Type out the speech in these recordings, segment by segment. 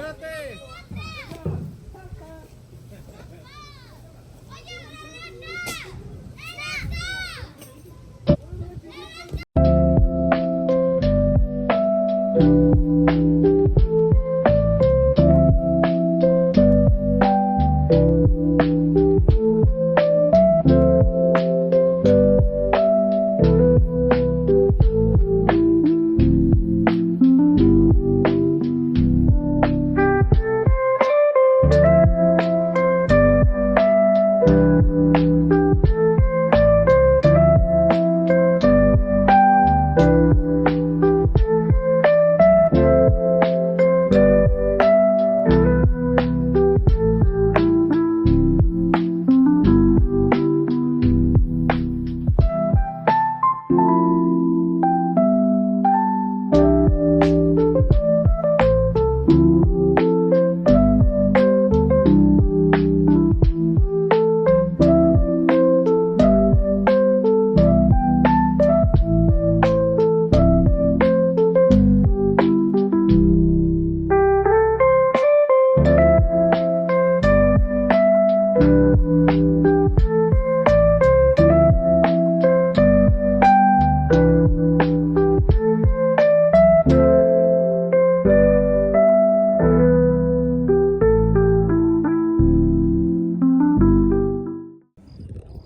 Espérate.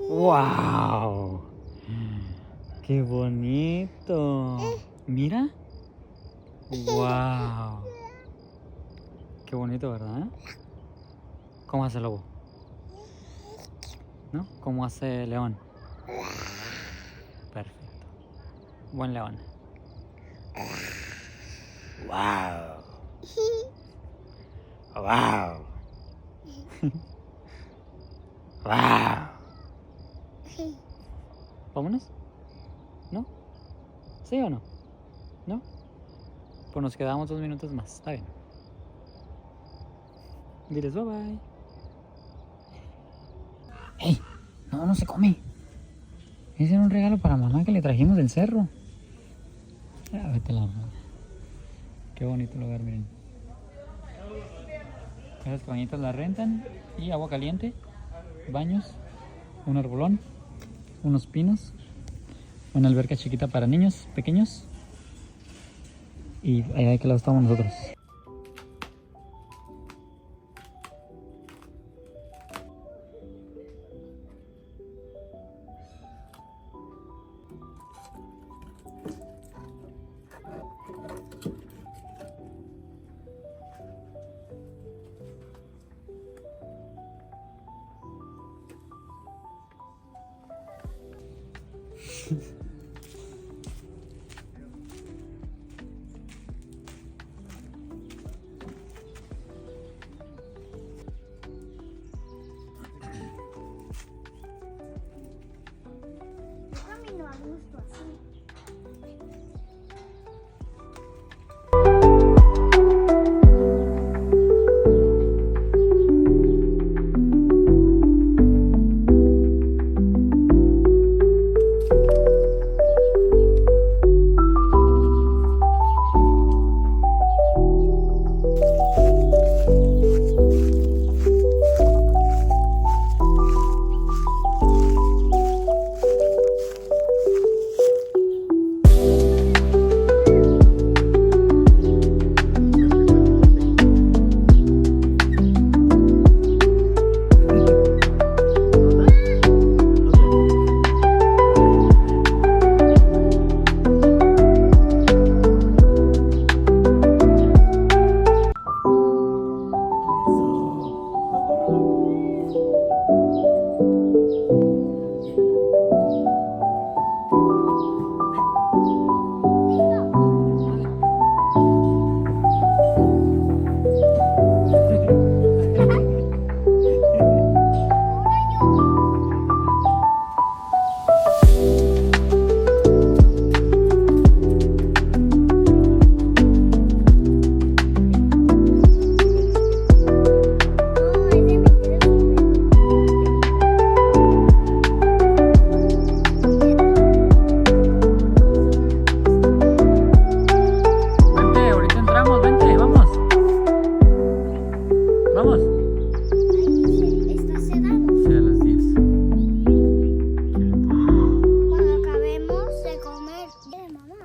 ¡Wow! ¡Qué bonito! Mira. ¡Wow! Qué bonito, ¿verdad? ¿Cómo hace lobo? ¿No? ¿Cómo hace león? Perfecto. Buen león. ¡Wow! ¡Wow! ¡Wow! ¿Vámonos? ¿No? ¿Sí o no? ¿No? Pues nos quedamos 2 minutos más. Está bien. Diles bye bye. ¡Ey! No, no se come. Ese era un regalo para mamá que le trajimos del cerro. Ah, vete la mamá. Qué bonito lugar, miren. Esas cabañitas las rentan. Y agua caliente. Baños. Un arbolón. Unos pinos. Una alberca chiquita para niños pequeños. Y allá de qué lado estamos nosotros.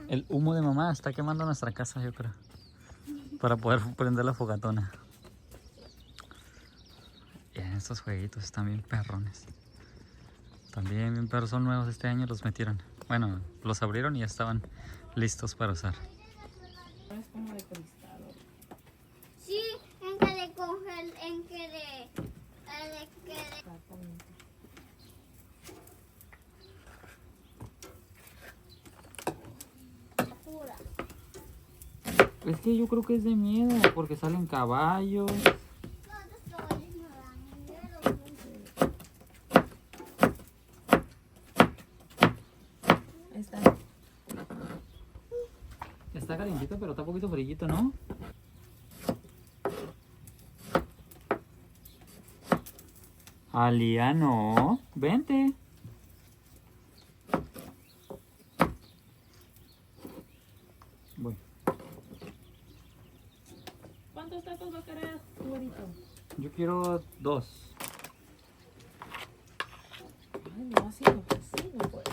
El humo de mamá está quemando nuestra casa, yo creo. Para poder prender la fogatona. Estos jueguitos están bien perrones. También bien perros, son nuevos este año, los metieron. Bueno, los abrieron y ya estaban listos para usar. Es como de cristal. Sí, en que le congel, en que le Exactamente. pura. Es que yo creo que es de miedo, porque salen caballos. Todos colores me dan miedo. Ahí está. Está calientito, pero está un poquito frillito, ¿no? Aliano, vente. Voy. ¿Cuántos tacos va a querer, güerito? Yo quiero 2. Ay, no, así no puede.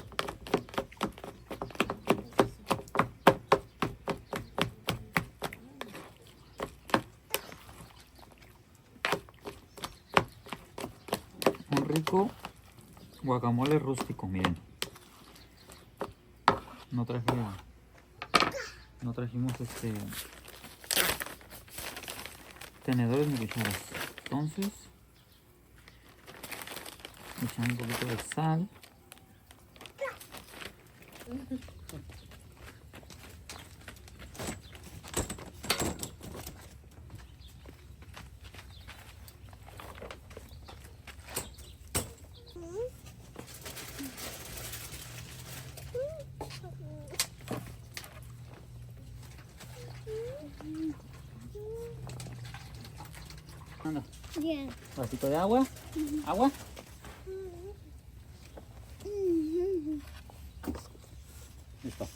Un rico guacamole rústico, miren. No trajimos tenedores ni cucharas. Entonces, echamos un poquito de sal. Anda, Bien. vasito de agua. Agua. Listo.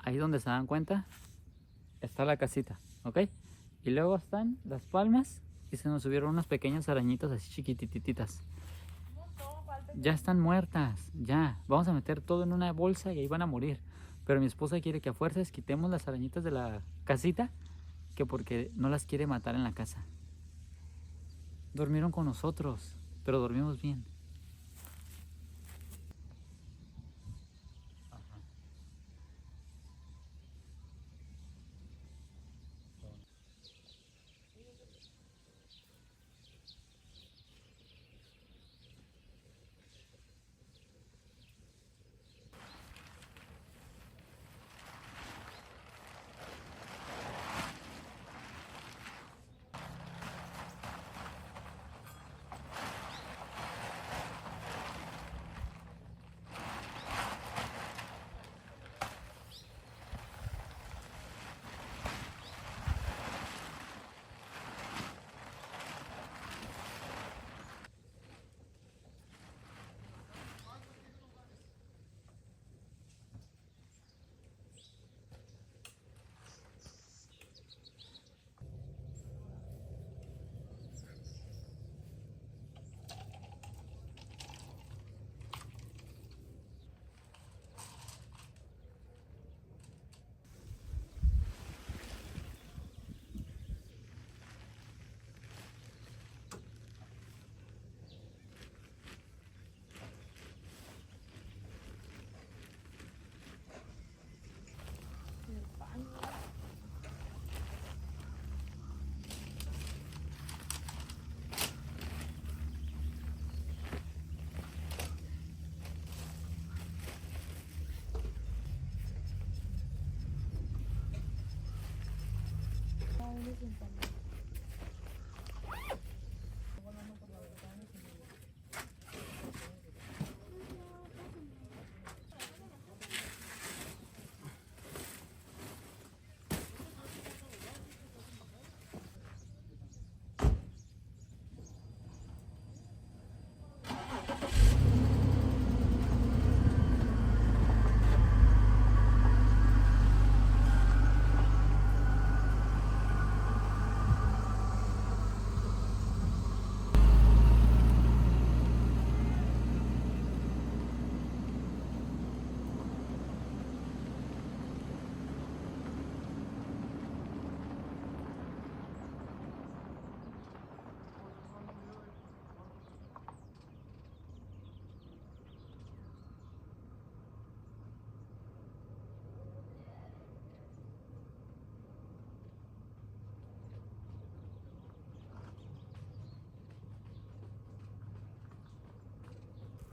Ahí donde se dan cuenta está la casita, ¿ok? Y luego están las palmas y se nos subieron unas pequeñas arañitas así chiquitititas. Ya están muertas, ya. Vamos a meter todo en una bolsa y ahí van a morir. Pero mi esposa quiere que a fuerzas quitemos las arañitas de la casita, que porque no las quiere matar en la casa. Durmieron con nosotros, pero dormimos bien.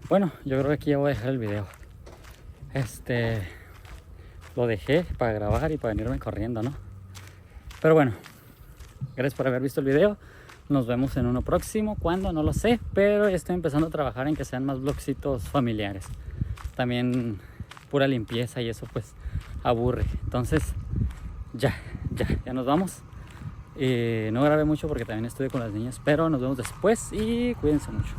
Bueno, yo creo que aquí ya voy a dejar el video. Lo dejé para grabar y para venirme corriendo, ¿no? Pero bueno, gracias por haber visto el video. Nos vemos en uno próximo. ¿Cuándo? No lo sé, pero estoy empezando a trabajar en que sean más vlogcitos familiares. También pura limpieza y eso pues aburre. Entonces ya nos vamos. No grabé mucho porque también estuve con las niñas, pero nos vemos después y cuídense mucho.